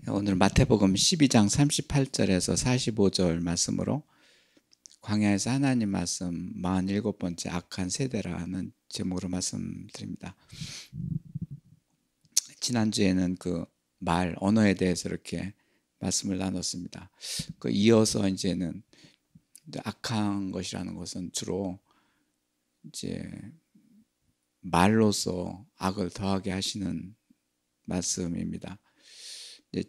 오늘 마태복음 12장 38절에서 45절 말씀으로 광야에서 하나님 말씀 47번째 악한 세대라는 제목으로 말씀드립니다. 지난주에는 그 말, 언어에 대해서 이렇게 말씀을 나눴습니다. 이어서 이제는 악한 것이라는 것은 주로 이제 말로서 악을 더하게 하시는 말씀입니다.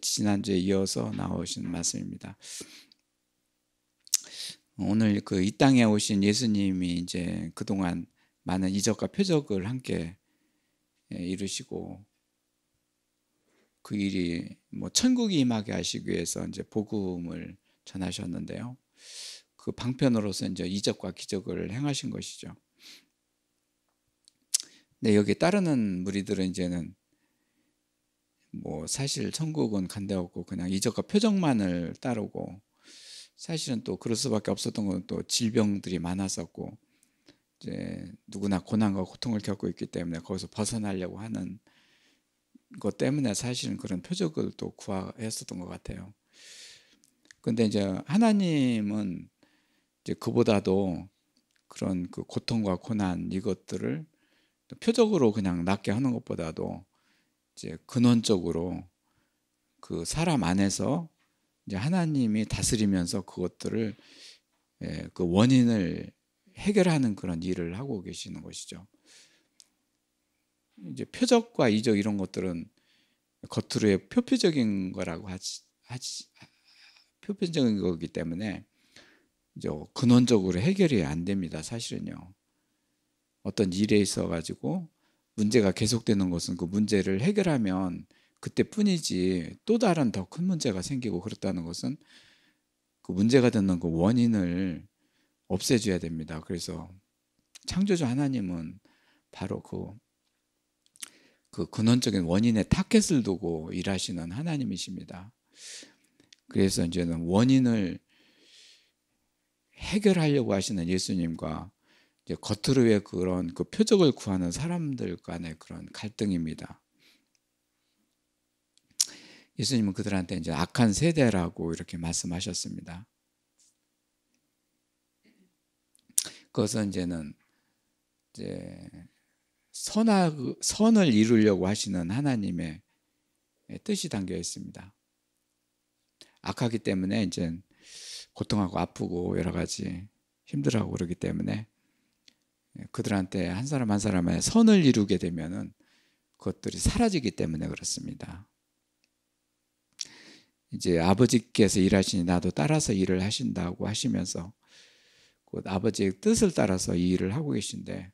지난주에 이어서 나오신 말씀입니다. 오늘 이 땅에 오신 예수님이 이제 그동안 많은 이적과 표적을 함께 이루시고 그 일이 천국이 임하게 하시기 위해서 이제 복음을 전하셨는데요. 그 방편으로서 이제 이적과 기적을 행하신 것이죠. 근데 여기 따르는 무리들은 이제는 사실 천국은 간데 없고 그냥 이적과 표적만을 따르고, 사실은 또 그럴 수밖에 없었던 건 또 질병들이 많았었고 이제 누구나 고난과 고통을 겪고 있기 때문에 거기서 벗어나려고 하는 것 때문에 사실은 그런 표적을 또 구하였었던 것 같아요. 근데 이제 하나님은 이제 그보다도 그런 그 고통과 고난 이것들을 표적으로 그냥 낫게 하는 것보다도 이제 근원적으로 그 사람 안에서 이제 하나님이 다스리면서 그것들을 그 원인을 해결하는 그런 일을 하고 계시는 것이죠. 이제 표적과 이적 이런 것들은 겉으로의 표피적인 거라고 표피적인 거기 때문에 이제 근원적으로 해결이 안 됩니다. 사실은요. 어떤 일에 있어 가지고 문제가 계속되는 것은 그 문제를 해결하면 그때뿐이지 또 다른 더 큰 문제가 생기고 그렇다는 것은 그 문제가 되는 그 원인을 없애줘야 됩니다. 그래서 창조주 하나님은 바로 그 근원적인 원인의 타겟을 두고 일하시는 하나님이십니다. 그래서 이제는 원인을 해결하려고 하시는 예수님과 이제 겉으로의 그런 그 표적을 구하는 사람들 간의 그런 갈등입니다. 예수님은 그들한테 이제 악한 세대라고 이렇게 말씀하셨습니다. 그것은 이제는 이제 선을 이루려고 하시는 하나님의 뜻이 담겨 있습니다. 악하기 때문에 이제 고통하고 아프고 여러 가지 힘들어하고 그러기 때문에 그들한테 한 사람 한 사람의 선을 이루게 되면은 그것들이 사라지기 때문에 그렇습니다. 이제 아버지께서 일하시니 나도 따라서 일을 하신다고 하시면서 곧 아버지의 뜻을 따라서 이 일을 하고 계신데,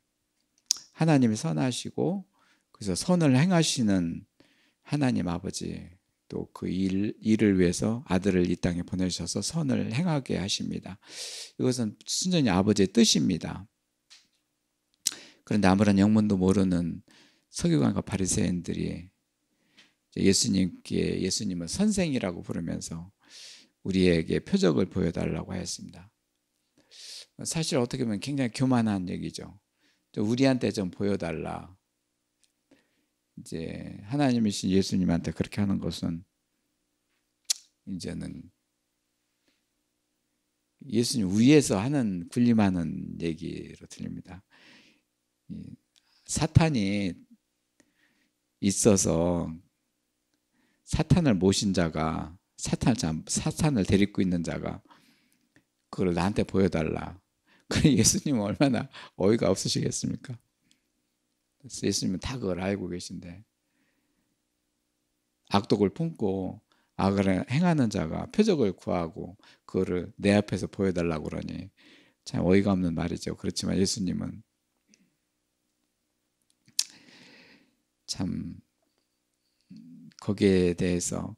하나님이 선하시고 그래서 선을 행하시는 하나님 아버지, 또 그 일을 위해서 아들을 이 땅에 보내셔서 선을 행하게 하십니다. 이것은 순전히 아버지의 뜻입니다. 그런데 아무런 영문도 모르는 서기관과 바리새인들이 예수님을 선생이라고 부르면서 우리에게 표적을 보여달라고 하였습니다. 사실 어떻게 보면 굉장히 교만한 얘기죠. 우리한테 좀 보여달라. 이제 하나님이신 예수님한테 그렇게 하는 것은 이제는 예수님 위에서 하는 군림하는 얘기로 들립니다. 사탄이 있어서 사탄을 모신 자가, 사탄을 데리고 있는 자가 그걸 나한테 보여달라. 그래 예수님은 얼마나 어이가 없으시겠습니까? 예수님은 다 그걸 알고 계신데 악독을 품고 악을 행하는 자가 표적을 구하고 그거를 내 앞에서 보여달라고 그러니 참 어이가 없는 말이죠. 그렇지만 예수님은 참 거기에 대해서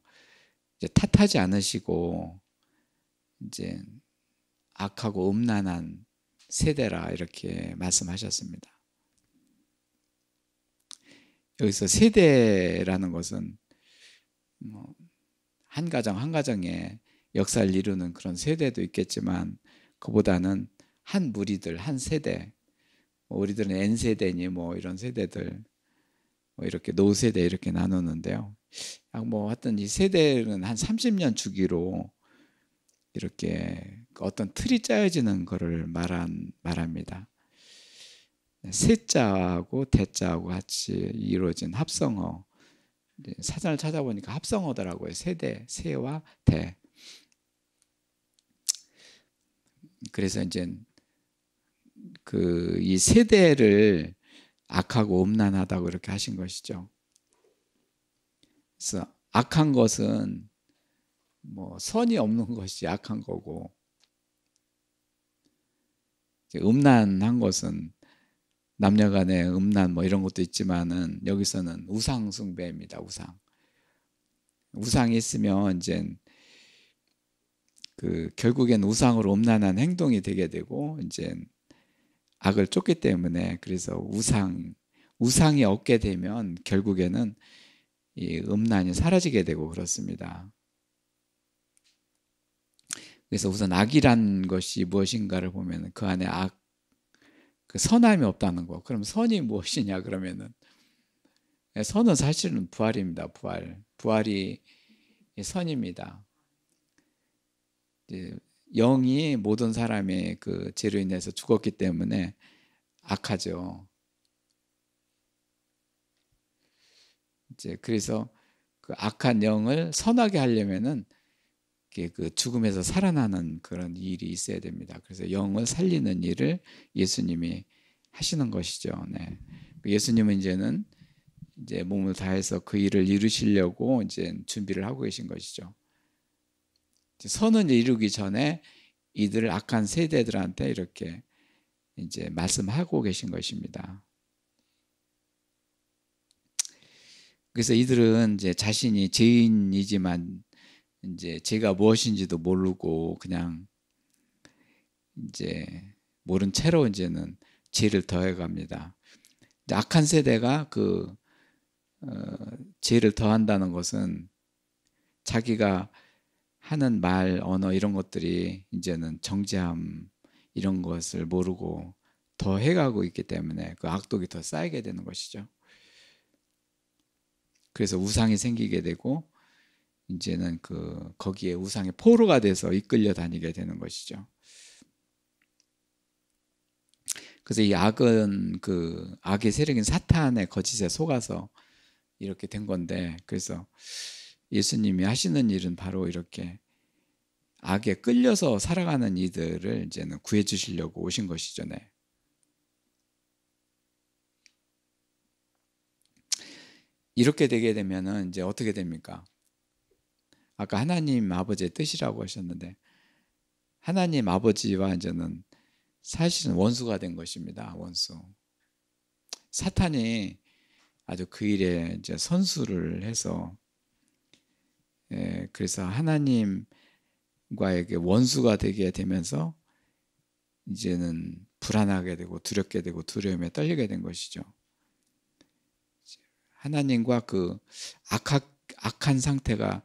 이제 탓하지 않으시고 이제 악하고 음란한 세대라 이렇게 말씀하셨습니다. 여기서 세대라는 것은 한 가정 한 가정에 역사를 이루는 그런 세대도 있겠지만 그보다는 한 무리들, 한 세대, 우리들은 N세대니 이런 세대들, 이렇게 노세대 이렇게 나누는데요. 뭐 하여튼 이 세대는 한 30년 주기로 이렇게 어떤 틀이 짜여지는 거를 말합니다. 세자하고 대자하고 같이 이루어진 합성어. 사전을 찾아보니까 합성어더라고요. 세대, 세와 대. 그래서 이제 이 세대를 악하고 음란하다고 이렇게 하신 것이죠. 그래서 악한 것은 뭐 선이 없는 것이 악한 거고, 음란한 것은 남녀간의 음란 뭐 이런 것도 있지만은 여기서는 우상 숭배입니다. 우상이 있으면 이제 결국엔 우상으로 음란한 행동이 되게 되고 이제 악을 쫓기 때문에, 그래서 우상이 없게 되면 결국에는 이 음란이 사라지게 되고 그렇습니다. 그래서 우선 악이란 것이 무엇인가를 보면 그 안에 선함이 없다는 거. 그럼 선이 무엇이냐 그러면은, 선은 사실은 부활입니다. 부활이 선입니다. 영이 모든 사람의 그 죄로 인해서 죽었기 때문에 악하죠. 그래서 그 악한 영을 선하게 하려면은 그 죽음에서 살아나는 그런 일이 있어야 됩니다. 그래서 영을 살리는 일을 예수님이 하시는 것이죠. 네. 예수님은 이제 몸을 다해서 그 일을 이루시려고 이제 준비를 하고 계신 것이죠. 선을 이루기 전에 이들 악한 세대들한테 이렇게 이제 말씀하고 계신 것입니다. 그래서 이들은 이제 자신이 죄인이지만 이제 죄가 무엇인지도 모르고 그냥 이제 모른 채로 이제는 죄를 더해갑니다. 악한 세대가 죄를 더한다는 것은 자기가 하는 말, 언어 이런 것들이 이제는 정죄함 이런 것을 모르고 더 해가고 있기 때문에 그 악독이 더 쌓이게 되는 것이죠. 그래서 우상이 생기게 되고 이제는 거기에 우상의 포로가 돼서 이끌려 다니게 되는 것이죠. 그래서 이 악은 악의 세력인 사탄의 거짓에 속아서 이렇게 된 건데, 그래서 예수님이 하시는 일은 바로 이렇게 악에 끌려서 살아가는 이들을 이제는 구해 주시려고 오신 것이죠. 네. 이렇게 되게 되면은 이제 어떻게 됩니까? 아까 하나님 아버지의 뜻이라고 하셨는데, 하나님 아버지와 이제는 사실은 원수가 된 것입니다. 원수. 사탄이 아주 그 일에 이제 선수를 해서, 그래서 하나님과에게 원수가 되게 되면서 이제는 불안하게 되고 두렵게 되고 두려움에 떨리게 된 것이죠. 하나님과 악한 상태가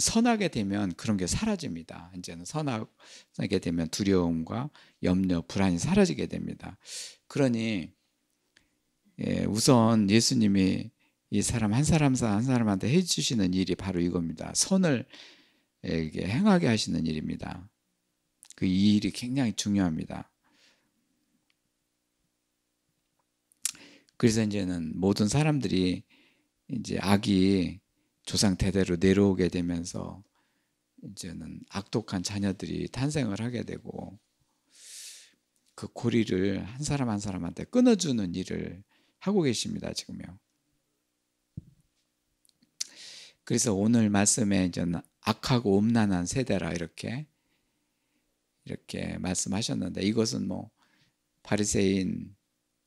선하게 되면 그런 게 사라집니다. 이제는 선하게 되면 두려움과 염려, 불안이 사라지게 됩니다. 그러니 우선 예수님이 이 사람 한 사람한테 해주시는 일이 바로 이겁니다. 선을 행하게 하시는 일입니다. 이 일이 굉장히 중요합니다. 그래서 이제는 모든 사람들이 이제 악이 조상 대대로 내려오게 되면서 이제는 악독한 자녀들이 탄생을 하게 되고 그 고리를 한 사람 한 사람한테 끊어주는 일을 하고 계십니다. 지금요. 그래서 오늘 말씀에 이제 악하고 음란한 세대라 이렇게 말씀하셨는데, 이것은 뭐 바리새인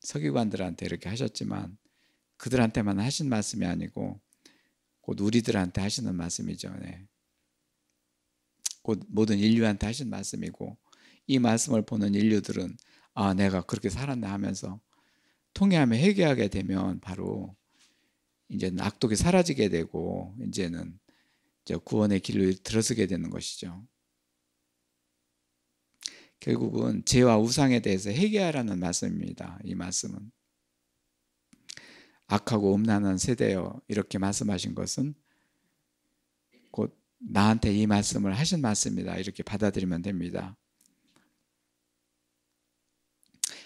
서기관들한테 이렇게 하셨지만 그들한테만 하신 말씀이 아니고 곧 우리들한테 하시는 말씀이죠. 네. 곧 모든 인류한테 하신 말씀이고, 이 말씀을 보는 인류들은 내가 그렇게 살았네 하면서 통회하며 회개하게 되면 바로 이제는 악독이 사라지게 되고 이제는 구원의 길로 들어서게 되는 것이죠. 결국은 죄와 우상에 대해서 회개하라는 말씀입니다. 이 말씀은 악하고 음란한 세대여 이렇게 말씀하신 것은 곧 나한테 이 말씀을 하신 말씀이다 이렇게 받아들이면 됩니다.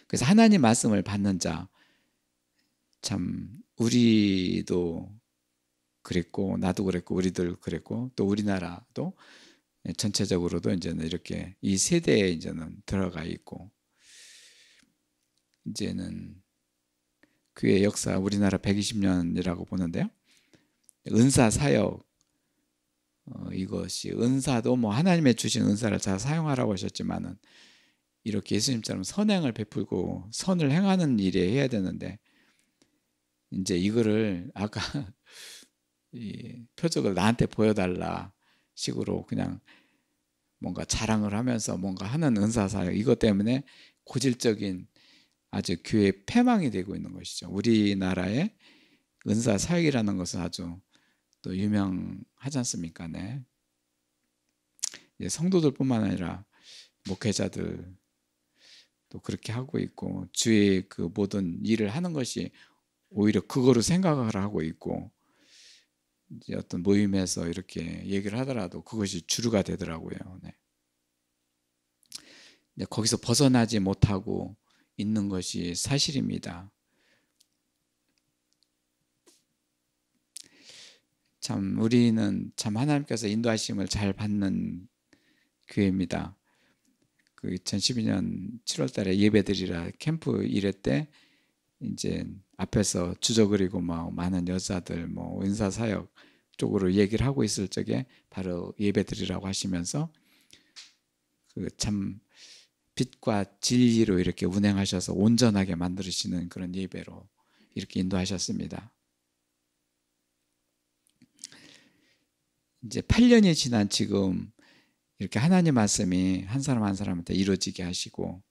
그래서 하나님 말씀을 받는 자, 참 우리도 그랬고 나도 그랬고 우리들 그랬고 또 우리나라도 전체적으로도 이제는 이렇게 이 세대에 이제는 들어가 있고, 이제는 교회 역사 우리나라 120년이라고 보는데요. 은사 사역, 이것이 은사도 뭐 하나님의 주신 은사를 잘 사용하라고 하셨지만은 이렇게 예수님처럼 선행을 베풀고 선을 행하는 일에 해야 되는데, 이제 이거를 아까 이 표적을 나한테 보여달라 식으로 그냥 뭔가 자랑을 하면서 뭔가 하는 은사사역, 이것 때문에 고질적인 아주 교회 폐망이 되고 있는 것이죠. 우리나라의 은사사역이라는 것은 아주 또 유명하지 않습니까? 네. 성도들뿐만 아니라 목회자들 또 그렇게 하고 있고, 주의 그 모든 일을 하는 것이 오히려 그거로 생각을 하고 있고, 이제 어떤 모임에서 이렇게 얘기를 하더라도 그것이 주류가 되더라고요. 네. 거기서 벗어나지 못하고 있는 것이 사실입니다. 참 우리는 참 하나님께서 인도하심을 잘 받는 교회입니다. 그 2012년 7월 달에 예배드리라 캠프 일회 때 이제 앞에서 주저 그리고 뭐 많은 여자들 뭐 은사 사역 쪽으로 얘기를 하고 있을 적에 바로 예배드리라고 하시면서 그 참 빛과 진리로 이렇게 운행하셔서 온전하게 만드시는 그런 예배로 이렇게 인도하셨습니다. 이제 8년이 지난 지금 이렇게 하나님 말씀이 한 사람 한 사람한테 이루어지게 하시고,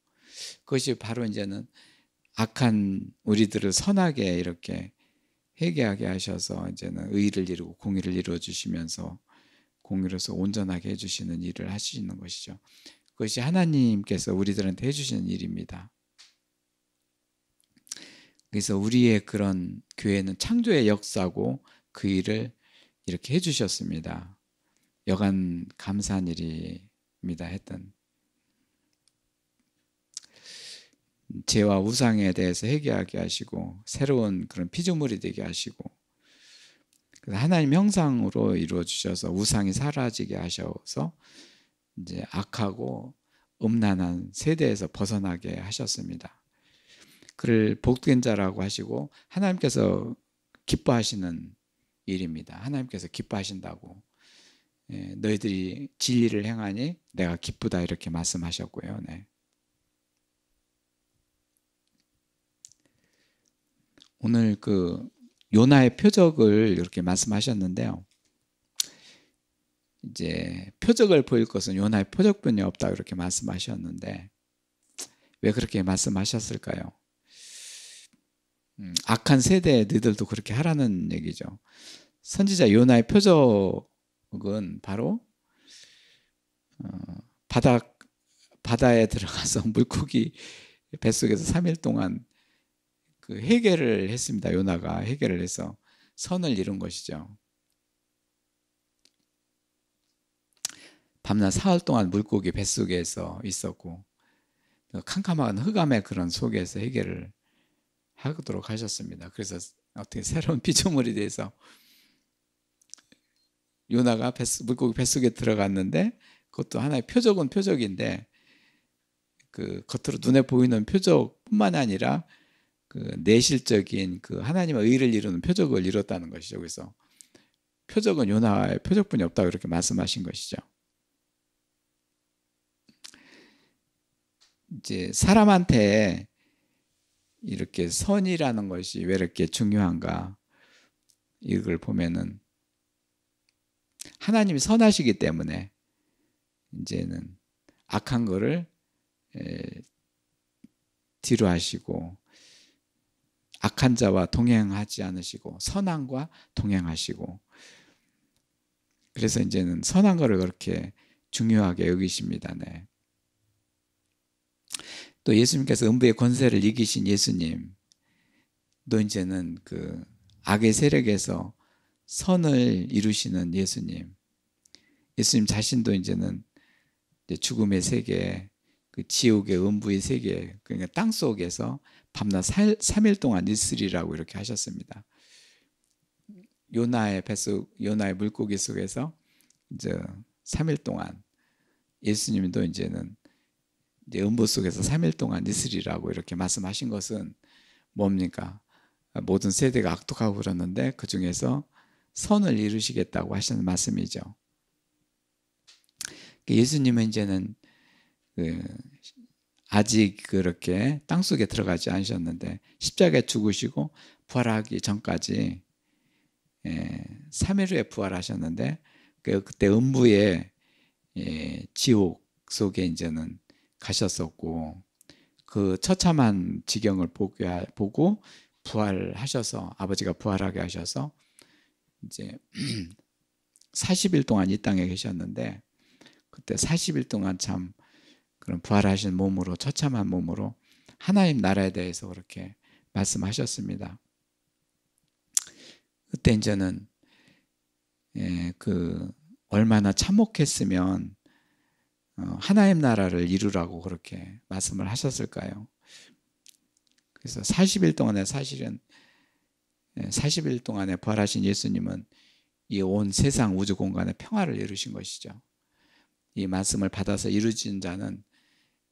그것이 바로 이제는 악한 우리들을 선하게 이렇게 회개하게 하셔서 이제는 의를 이루고 공의를 이루어 주시면서 공의로서 온전하게 해주시는 일을 하시는 것이죠. 그것이 하나님께서 우리들한테 해주시는 일입니다. 그래서 우리의 그런 교회는 창조의 역사고 그 일을 이렇게 해주셨습니다. 여간 감사한 일입니다. 했던 죄와 우상에 대해서 회개하게 하시고 새로운 그런 피조물이 되게 하시고, 그래서 하나님 형상으로 이루어 주셔서 우상이 사라지게 하셔서 이제 악하고 음란한 세대에서 벗어나게 하셨습니다. 그를 복된 자라고 하시고 하나님께서 기뻐하시는 일입니다. 하나님께서 기뻐하신다고, 너희들이 진리를 행하니 내가 기쁘다 이렇게 말씀하셨고요. 네. 오늘 그 요나의 표적을 이렇게 말씀하셨는데요. 이제 표적을 보일 것은 요나의 표적뿐이 없다 이렇게 말씀하셨는데 왜 그렇게 말씀하셨을까요? 악한 세대에 너희들도 그렇게 하라는 얘기죠. 선지자 요나의 표적은 바로 바다에 들어가서 물고기 뱃속에서 3일 동안 그 회개를 했습니다. 요나가 회개를 해서 선을 이룬 것이죠. 밤낮 사흘 동안 물고기 뱃속에서 있었고 캄캄한 흑암의 그런 속에서 회개를 하도록 하셨습니다. 그래서 어떻게 새로운 피조물이 돼서 요나가 물고기 뱃속에 들어갔는데, 그것도 하나의 표적은 표적인데 그 겉으로 눈에 보이는 표적뿐만 아니라 그 내실적인 그 하나님의 의를 이루는 표적을 이뤘다는 것이죠. 그래서 표적은 요나의 표적뿐이 없다고 이렇게 말씀하신 것이죠. 이제 사람한테 이렇게 선이라는 것이 왜 이렇게 중요한가, 이걸 보면은 하나님이 선하시기 때문에 이제는 악한 거를 뒤로 하시고 악한 자와 동행하지 않으시고 선함과 동행하시고, 그래서 이제는 선한 거를 그렇게 중요하게 여기십니다. 네. 또 예수님께서 음부의 권세를 이기신 예수님, 또 이제는 그 악의 세력에서 선을 이루시는 예수님 자신도 이제는 이제 죽음의 세계, 그 지옥의 음부의 세계, 그러니까 땅 속에서 밤낮 3일 동안 있으리라고 이렇게 하셨습니다. 요나의 물고기 속에서 이제 3일 동안, 예수님도 이제는 이제 음부 속에서 3일 동안 있으리라고 이렇게 말씀하신 것은 뭡니까? 모든 세대가 악독하고 그러는데 그 중에서 선을 이루시겠다고 하시는 말씀이죠. 예수님은 이제는 아직 그렇게 땅속에 들어가지 않으셨는데 십자가에 죽으시고 부활하기 전까지 3일 후에 부활하셨는데 그때 음부의 지옥 속에 이제는 가셨었고 그 처참한 지경을 보고 부활하셔서 아버지가 부활하게 하셔서 이제 40일 동안 이 땅에 계셨는데 그때 40일 동안 참 그런 부활하신 몸으로 처참한 몸으로 하나님 나라에 대해서 그렇게 말씀하셨습니다. 그때 이제는 그 얼마나 참혹했으면 하나님 나라를 이루라고 그렇게 말씀을 하셨을까요? 그래서 40일 동안에 사실은 40일 동안에 부활하신 예수님은 이 온 세상 우주 공간의 평화를 이루신 것이죠. 이 말씀을 받아서 이루진 자는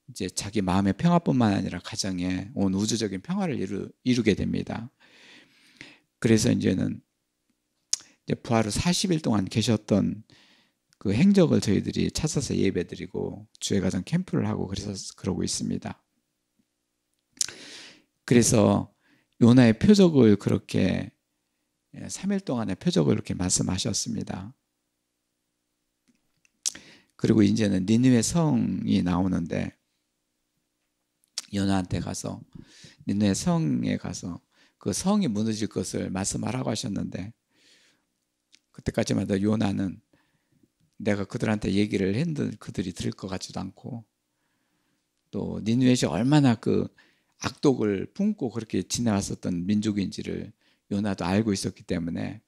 이제 자기 마음의 평화뿐만 아니라 가정의 온 우주적인 평화를 이루게 됩니다. 그래서 이제는 이제 부활 후 40일 동안 계셨던 그 행적을 저희들이 찾아서 예배드리고 주의 가정 캠프를 하고 그러고 있습니다. 그래서 요나의 표적을 그렇게 3일 동안의 표적을 이렇게 말씀하셨습니다. 그리고 이제는 니느웨 성이 나오는데 요나한테 가서 니느웨 성에 가서 그 성이 무너질 것을 말씀하라고 하셨는데 그때까지만 해도 요나는 내가 그들한테 얘기를 했는데 그들이 들을 것 같지도 않고 또 니느웨시 얼마나 그 악독을 품고 그렇게 지나왔었던 민족인지를 요나도 알고 있었기 때문에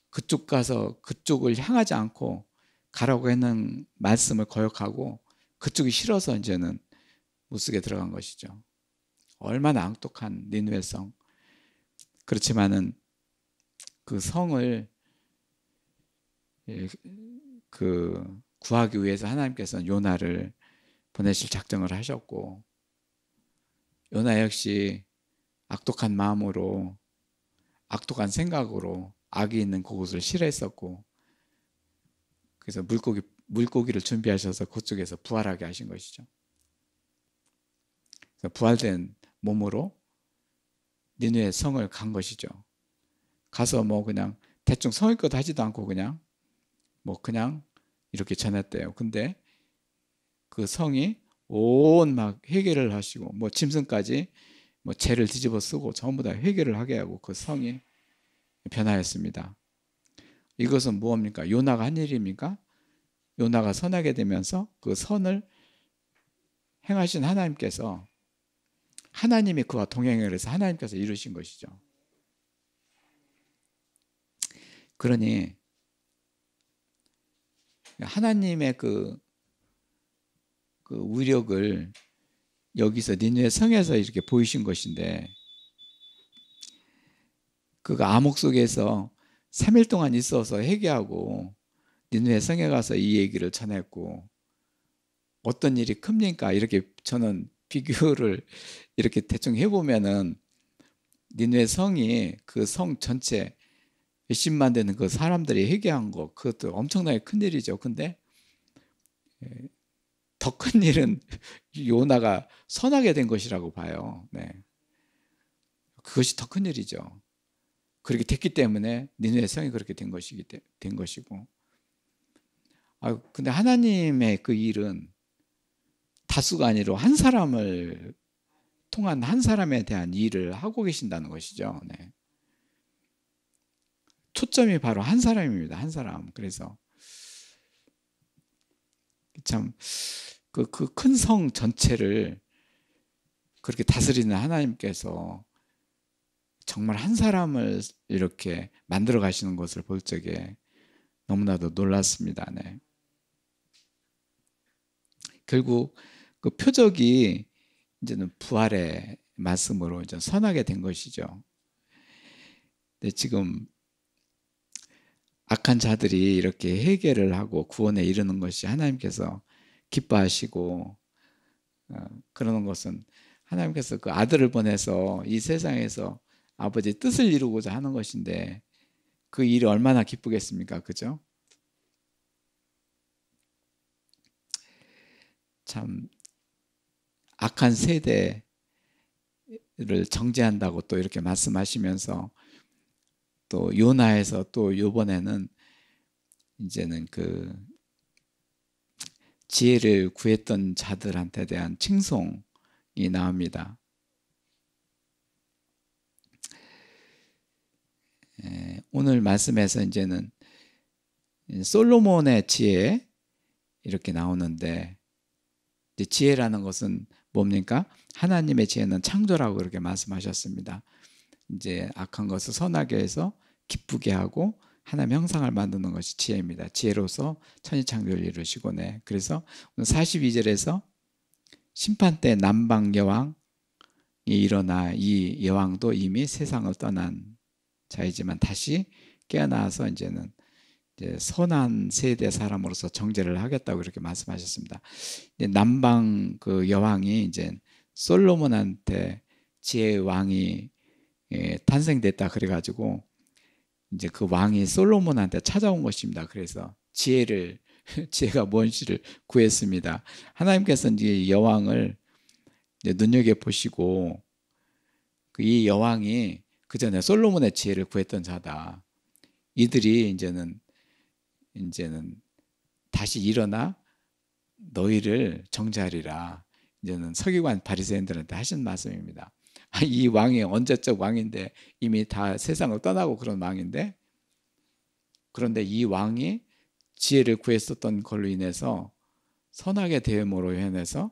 그쪽 가서 그쪽을 향하지 않고 가라고 했는 말씀을 거역하고 그쪽이 싫어서 이제는 못쓰게 들어간 것이죠. 얼마나 악독한 니느웨 성. 그렇지만은 그 성을 그 구하기 위해서 하나님께서는 요나를 보내실 작정을 하셨고 요나 역시 악독한 마음으로 악독한 생각으로 악이 있는 그곳을 싫어했었고 그래서 물고기를 준비하셔서 그쪽에서 부활하게 하신 것이죠. 그래서 부활된 몸으로 니느웨 성을 간 것이죠. 가서 뭐 그냥 대충 성의껏 하지도 않고 그냥 이렇게 전했대요. 근데 그 성이 온 막 회개를 하시고 뭐 짐승까지 뭐 죄를 뒤집어 쓰고 전부 다 회개를 하게 하고 그 성이 변하였습니다. 이것은 무엇입니까? 요나가 한 일입니까? 요나가 선하게 되면서 그 선을 행하신 하나님께서 하나님이 그와 동행을 해서 하나님께서 이루신 것이죠. 그러니 하나님의 그 위력을 여기서 니느웨 성에서 이렇게 보이신 것인데 그가 암흑 속에서 3일 동안 있어서 회개하고 니느웨 성에 가서 이 얘기를 전했고 어떤 일이 큽니까? 이렇게 저는 비교를 이렇게 대충 해보면은 니느웨 성이 그 성 전체 몇십만 되는 그 사람들이 회개한 거 그것도 엄청나게 큰 일이죠. 근데 더 큰 일은 요나가 선하게 된 것이라고 봐요. 네. 그것이 더 큰 일이죠. 그렇게 됐기 때문에 니느웨 성이 그렇게 된 것이고. 근데 하나님의 그 일은 다수가 아니라 한 사람을 통한 한 사람에 대한 일을 하고 계신다는 것이죠. 네. 초점이 바로 한 사람입니다. 한 사람. 그래서 참 그 큰 성 전체를 그렇게 다스리는 하나님께서 정말 한 사람을 이렇게 만들어 가시는 것을 볼 적에 너무나도 놀랐습니다. 네. 결국 그 표적이 이제는 부활의 말씀으로 이제 선하게 된 것이죠. 근데 지금 악한 자들이 이렇게 회개를 하고 구원에 이르는 것이 하나님께서 기뻐하시고 그러는 것은 하나님께서 그 아들을 보내서 이 세상에서 아버지의 뜻을 이루고자 하는 것인데 그 일이 얼마나 기쁘겠습니까? 그죠? 참 악한 세대를 정죄한다고 또 이렇게 말씀하시면서 또 요나에서 또 요번에는 이제는 그 지혜를 구했던 자들한테 대한 칭송이 나옵니다. 오늘 말씀에서 이제는 솔로몬의 지혜 이렇게 나오는데 지혜라는 것은 뭡니까? 하나님의 지혜는 창조라고 그렇게 말씀하셨습니다. 이제 악한 것을 선하게 해서 기쁘게 하고 하나님 형상을 만드는 것이 지혜입니다. 지혜로서 천지창조를 이루시고 네. 그래서 오늘 42절에서 심판 때 남방 여왕이 일어나 이 여왕도 이미 세상을 떠난 자이지만 다시 깨어나서 이제는 이제 선한 세대 사람으로서 정죄를 하겠다고 이렇게 말씀하셨습니다. 이제 남방 그 여왕이 이제 솔로몬한테 지혜의 왕이 탄생됐다 그래가지고 이제 그 왕이 솔로몬한테 찾아온 것입니다. 그래서 지혜가 뭔지를 구했습니다. 하나님께서 이제 여왕을 이제 눈여겨 보시고 이 여왕이 그 전에 솔로몬의 지혜를 구했던 자다. 이들이 이제는 다시 일어나 너희를 정죄하리라. 이제는 서기관 바리새인들한테 하신 말씀입니다. 이 왕이 언제적 왕인데 이미 다 세상을 떠나고 그런 왕인데 그런데 이 왕이 지혜를 구했었던 걸로 인해서 선하게 대음으로 인해서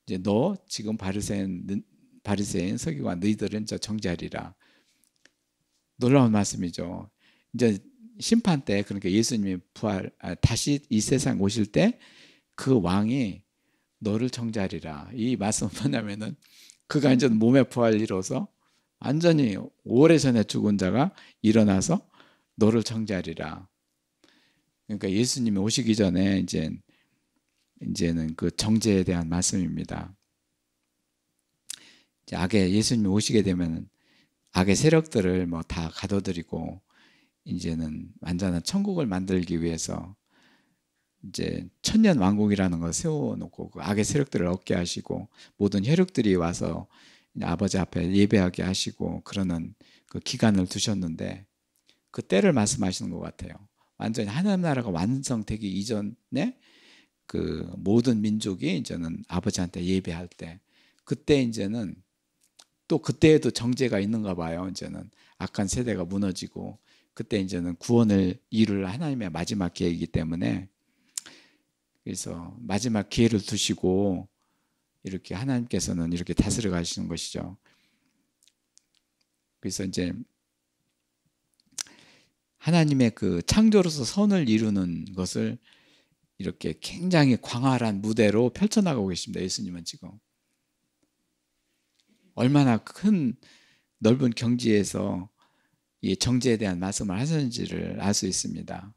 이제 너 지금 바리새인 서기관 너희들은 저 정죄하리라. 놀라운 말씀이죠. 이제 심판 때 그러니까 예수님이 다시 이 세상 오실 때 그 왕이 너를 정죄하리라. 이 말씀은 뭐냐면은 그가 이제 몸의 부활을 이뤄서 완전히 오래전에 죽은 자가 일어나서 너를 정죄하리라. 그러니까 예수님이 오시기 전에 이제는 그 정죄에 대한 말씀입니다. 이제 예수님이 오시게 되면 악의 세력들을 뭐 다 가둬들이고 이제는 완전한 천국을 만들기 위해서 이제 천년 왕국이라는 걸 세워놓고 그 악의 세력들을 얻게 하시고 모든 혈육들이 와서 아버지 앞에 예배하게 하시고 그러는 그 기간을 두셨는데 그 때를 말씀하시는 것 같아요. 완전히 하나님 나라가 완성되기 이전에 그 모든 민족이 이제는 아버지한테 예배할 때 그때 이제는 또 그때에도 정죄가 있는가 봐요. 이제는 악한 세대가 무너지고 그때 이제는 구원을 이룰 하나님의 마지막 기회이기 때문에 그래서 마지막 기회를 두시고 이렇게 하나님께서는 이렇게 다스려 가시는 것이죠. 그래서 이제 하나님의 그 창조로서 선을 이루는 것을 이렇게 굉장히 광활한 무대로 펼쳐나가고 계십니다. 예수님은 지금 얼마나 큰 넓은 경지에서 이 정죄에 대한 말씀을 하셨는지를 알 수 있습니다.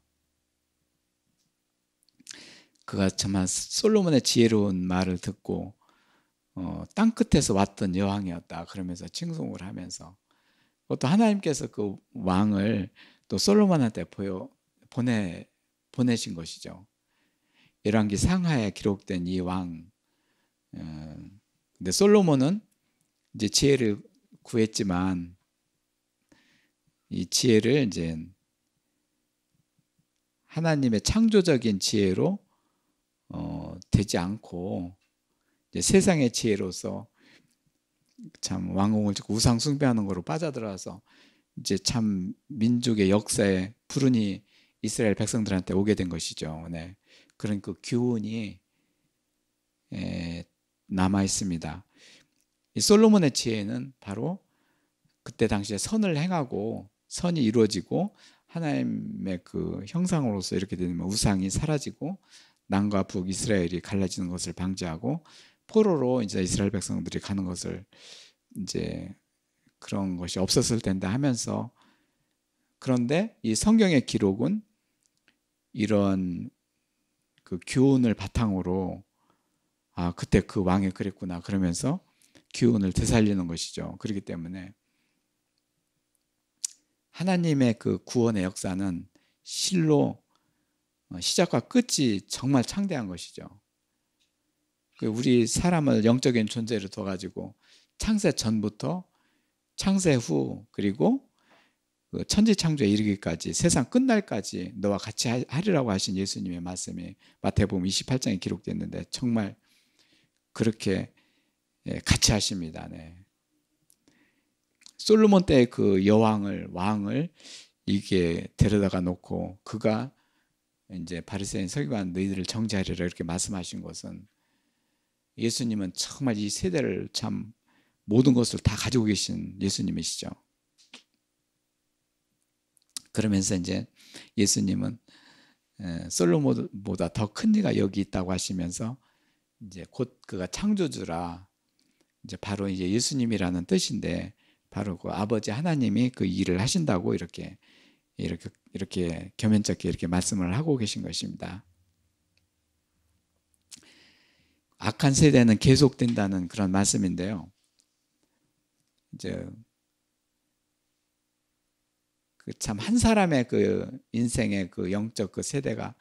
그가 정말 솔로몬의 지혜로운 말을 듣고 땅끝에서 왔던 여왕이었다 그러면서 칭송을 하면서 또 하나님께서 그 왕을 또 솔로몬한테 보내신 것이죠. 열왕기 상하에 기록된 이 왕. 근데 솔로몬은 이제 지혜를 구했지만 이 지혜를 이제 하나님의 창조적인 지혜로 되지 않고 이제 세상의 지혜로서 참 왕궁을 짓고 우상 숭배하는 거로 빠져들어서 이제 참 민족의 역사에 불운이 이스라엘 백성들한테 오게 된 것이죠. 네. 그런 그 교훈이 남아 있습니다. 이 솔로몬의 지혜는 바로 그때 당시에 선을 행하고 선이 이루어지고 하나님의 그 형상으로서 이렇게 되면 우상이 사라지고 남과 북 이스라엘이 갈라지는 것을 방지하고 포로로 이제 이스라엘 백성들이 가는 것을 이제 그런 것이 없었을 텐데 하면서, 그런데 이 성경의 기록은 이런 그 교훈을 바탕으로 그때 그 왕이 그랬구나 그러면서 교훈을 되살리는 것이죠. 그렇기 때문에 하나님의 그 구원의 역사는 실로 시작과 끝이 정말 창대한 것이죠. 우리 사람을 영적인 존재로 둬가지고 창세 전부터 창세 후 그리고 천지창조에 이르기까지 세상 끝날까지 너와 같이 하리라고 하신 예수님의 말씀이 마태복음 28장에 기록됐는데 정말 그렇게 같이 하십니다. 네. 솔로몬 때의 그 왕을 이게 데려다가 놓고 그가 이제 바리새인 서기관 너희들을 정죄하리라 이렇게 말씀하신 것은 예수님은 정말 이 세대를 참 모든 것을 다 가지고 계신 예수님이시죠. 그러면서 이제 예수님은 솔로몬보다 더 큰 이가 여기 있다고 하시면서 이제 곧 그가 창조주라, 이제 바로 이제 예수님이라는 뜻인데 바로 그 아버지 하나님이 그 일을 하신다고 이렇게 겸연쩍게 이렇게 말씀을 하고 계신 것입니다. 악한 세대는 계속된다는 그런 말씀인데요. 이제 참 한 사람의 그 인생의 그 영적 그 세대가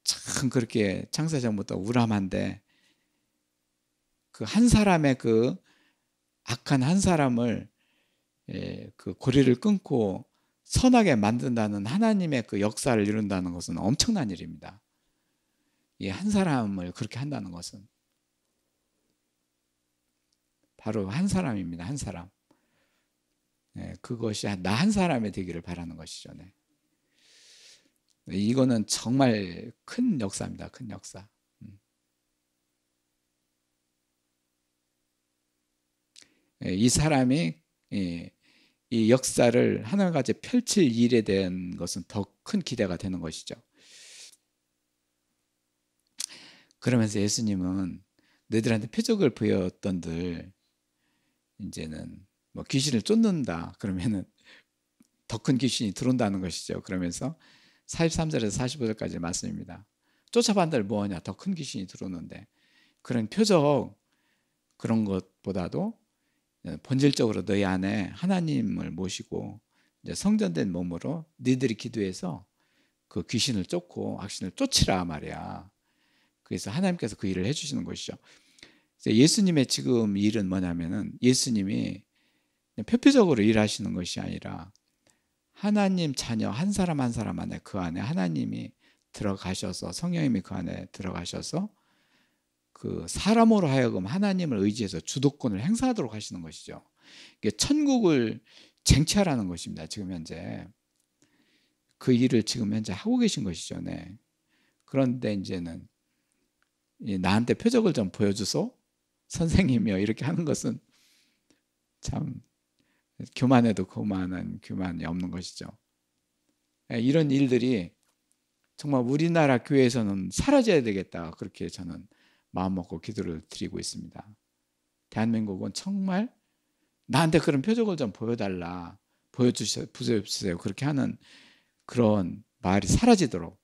참 그렇게 창세전부터 우람한데 그 한 사람의 그 악한 한 사람을 그 고리를 끊고 선하게 만든다는 하나님의 그 역사를 이룬다는 것은 엄청난 일입니다. 이 한 사람을 그렇게 한다는 것은 바로 한 사람입니다. 한 사람. 그것이 나 한 사람이 되기를 바라는 것이죠. 네. 이거는 정말 큰 역사입니다. 큰 역사. 이 사람이 이 역사를 하나같이 펼칠 일에 대한 것은 더 큰 기대가 되는 것이죠. 그러면서 예수님은 너희들한테 표적을 보였던들 이제는 뭐 귀신을 쫓는다 그러면은 더 큰 귀신이 들어온다는 것이죠. 그러면서 43절에서 45절까지 말씀입니다. 쫓아반들 뭐하냐, 더 큰 귀신이 들어오는데. 그런 표적 그런 것보다도 본질적으로 너희 안에 하나님을 모시고 이제 성전된 몸으로 너희들이 기도해서 그 귀신을 쫓고 악신을 쫓으라 말이야. 그래서 하나님께서 그 일을 해주시는 것이죠. 예수님의 지금 일은 뭐냐면은 예수님이 표피적으로 일하시는 것이 아니라 하나님 자녀 한 사람 한 사람 안에 그 안에 하나님이 들어가셔서 성령님이 그 안에 들어가셔서 그 사람으로 하여금 하나님을 의지해서 주도권을 행사하도록 하시는 것이죠. 이게 천국을 쟁취하라는 것입니다. 지금 현재 그 일을 지금 현재 하고 계신 것이죠. 네. 그런데 이제는 나한테 표적을 좀 보여주소 선생님이요 이렇게 하는 것은 참 교만해도 그만한 교만이 없는 것이죠. 이런 일들이 정말 우리나라 교회에서는 사라져야 되겠다 그렇게 저는 마음먹고 기도를 드리고 있습니다. 대한민국은 정말 나한테 그런 표적을 좀 보여달라, 보여주세요 그렇게 하는 그런 말이 사라지도록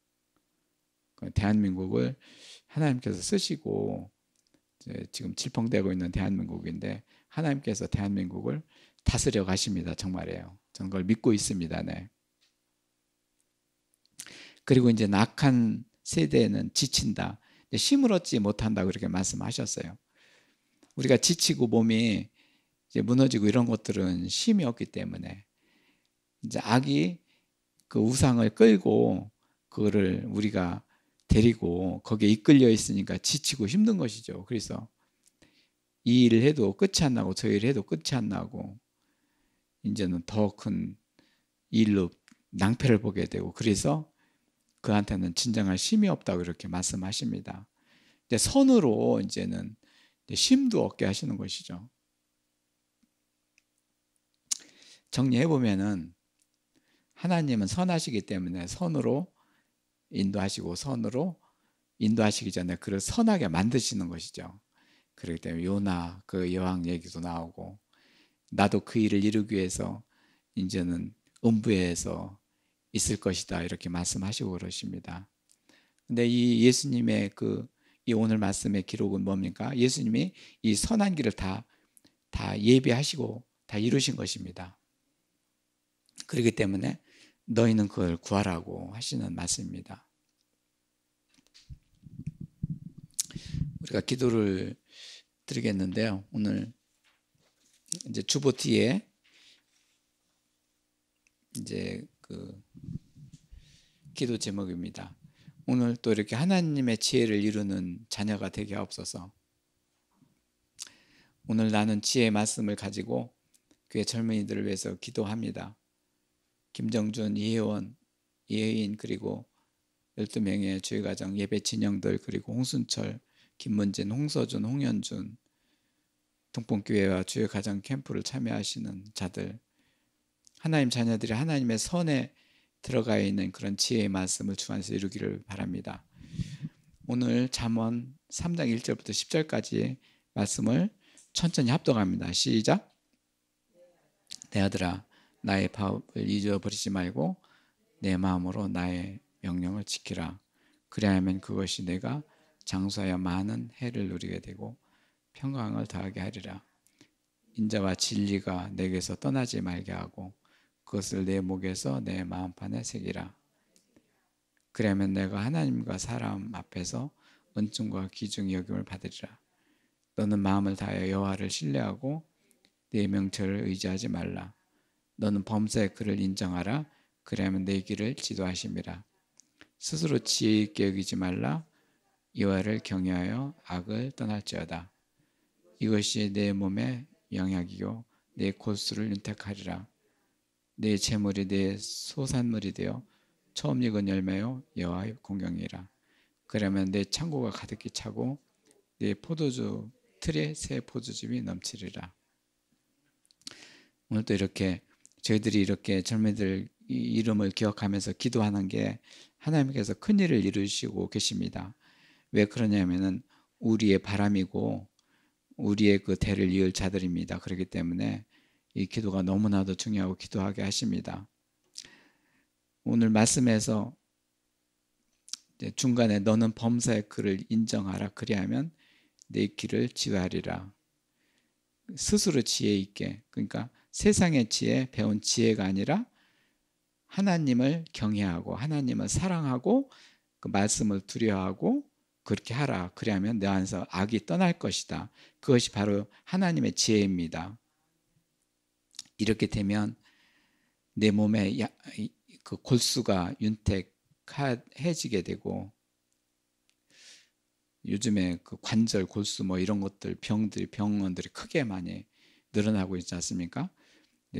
대한민국을 하나님께서 쓰시고 지금 질풍되고 있는 대한민국인데 하나님께서 대한민국을 다스려 가십니다. 정말이에요. 저는 그걸 믿고 있습니다. 네. 그리고 이제 악한 세대는 지친다. 힘을 얻지 못한다 그렇게 말씀하셨어요. 우리가 지치고 몸이 이제 무너지고 이런 것들은 힘이 없기 때문에 이제 악이 그 우상을 끌고 그거를 우리가 데리고 거기에 이끌려 있으니까 지치고 힘든 것이죠. 그래서 이 일을 해도 끝이 안 나고 저 일을 해도 끝이 안 나고 이제는 더 큰 일로 낭패를 보게 되고 그래서 그한테는 진정한 힘이 없다고 이렇게 말씀하십니다. 이제 선으로 이제는 힘도 얻게 하시는 것이죠. 정리해 보면은 하나님은 선하시기 때문에 선으로 인도하시고 선으로 인도하시기 전에 그를 선하게 만드시는 것이죠. 그렇기 때문에 요나 그 여왕 얘기도 나오고 나도 그 일을 이루기 위해서 이제는 음부에서 있을 것이다 이렇게 말씀하시고 그러십니다. 근데 이 예수님의 이 오늘 말씀의 기록은 뭡니까? 예수님이 이 선한 길을 다 예비하시고 다 이루신 것입니다. 그렇기 때문에 너희는 그걸 구하라고 하시는 말씀입니다. 우리가 기도를 드리겠는데요. 오늘 이제 주보 뒤에 이제 기도 제목입니다. 오늘 또 이렇게 하나님의 지혜를 이루는 자녀가 되게 하옵소서. 오늘 나는 지혜의 말씀을 가지고 교회 젊은이들을 위해서 기도합니다. 김정준, 이혜원, 이혜인 그리고 12명의 주일가정 예배 진영들 그리고 홍순철, 김문진, 홍서준, 홍현준 동pon교회와 주일가정 캠프를 참여하시는 자들 하나님 자녀들이 하나님의 선에 들어가 있는 그런 지혜의 말씀을 주 안에서 이루기를 바랍니다. 오늘 잠언 3장 1절부터 10절까지 말씀을 천천히 합독합니다. 시작. 내 아들아 나의 법을 잊어버리지 말고 내 마음으로 나의 명령을 지키라. 그리하면 그것이 내가 장수하여 많은 해를 누리게 되고 평강을 더하게 하리라. 인자와 진리가 내게서 떠나지 말게 하고 그것을 내 목에서 내 마음판에 새기라. 그러면 내가 하나님과 사람 앞에서 은총과 귀중히 여김을 받으리라. 너는 마음을 다하여 여호와를 신뢰하고 네 명철을 의지하지 말라. 너는 범사의 그를 인정하라. 그러면 내 길을 지도하심이라. 스스로 지혜 있게 여기지 말라. 여호와를 경외하여 악을 떠날지어다. 이것이 내 몸의 영약이요 내 골수를 윤택하리라. 내 재물이 내 소산물이 되어 처음 익은 열매요 여호와의 공경이라. 그러면 내 창고가 가득히 차고 내 포도주 틀에 새 포도즙이 넘치리라. 오늘도 이렇게 저희들이 이렇게 젊은이들 이름을 기억하면서 기도하는 게 하나님께서 큰 일을 이루시고 계십니다. 왜 그러냐면은 우리의 바람이고 우리의 그 대를 이을 자들입니다. 그렇기 때문에 이 기도가 너무나도 중요하고 기도하게 하십니다. 오늘 말씀에서 중간에 너는 범사의 그를 인정하라. 그리하면 내 길을 지도하리라. 스스로 지혜 있게, 그러니까 세상의 지혜, 배운 지혜가 아니라 하나님을 경외하고 하나님을 사랑하고 그 말씀을 두려워하고 그렇게 하라. 그리하면 내 안에서 악이 떠날 것이다. 그것이 바로 하나님의 지혜입니다. 이렇게 되면 내 몸에 그 골수가 윤택해지게 되고 요즘에 그 관절 골수 뭐 이런 것들 병원들이 크게 많이 늘어나고 있지 않습니까?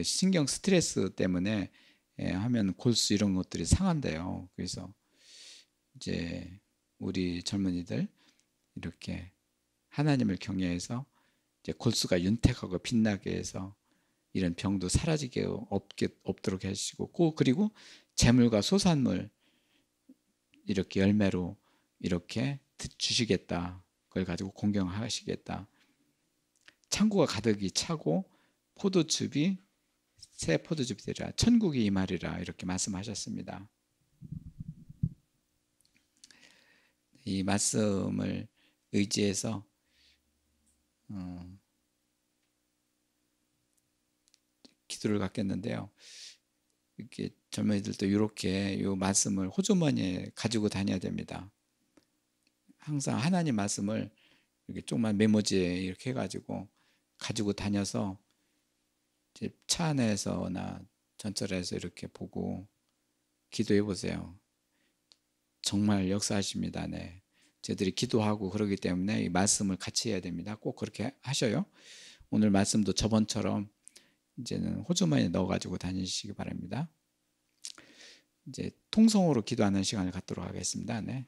신경 스트레스 때문에 하면 골수 이런 것들이 상한대요. 그래서 이제 우리 젊은이들 이렇게 하나님을 경외해서 이제 골수가 윤택하고 빛나게 해서 이런 병도 사라지게 없도록 하시고 그리고 재물과 소산물 이렇게 열매로 이렇게 주시겠다. 그걸 가지고 공경하시겠다. 창고가 가득히 차고 포도즙이 새 포도즙이 되리라. 천국이 임하리라. 이렇게 말씀하셨습니다. 이 말씀을 의지해서 기도를 갖겠는데요. 이렇게 젊은이들도 이렇게 이 말씀을 호주머니에 가지고 다녀야 됩니다. 항상 하나님 말씀을 이렇게 조그만 메모지에 이렇게 해가지고 가지고 다녀서 이제 차 안에서나 전철에서 이렇게 보고 기도해 보세요. 정말 역사하십니다. 네. 저희들이 기도하고 그러기 때문에 이 말씀을 같이 해야 됩니다. 꼭 그렇게 하셔요. 오늘 말씀도 저번처럼 이제는 호주머니에 넣어가지고 다니시기 바랍니다. 이제 통성으로 기도하는 시간을 갖도록 하겠습니다. 네.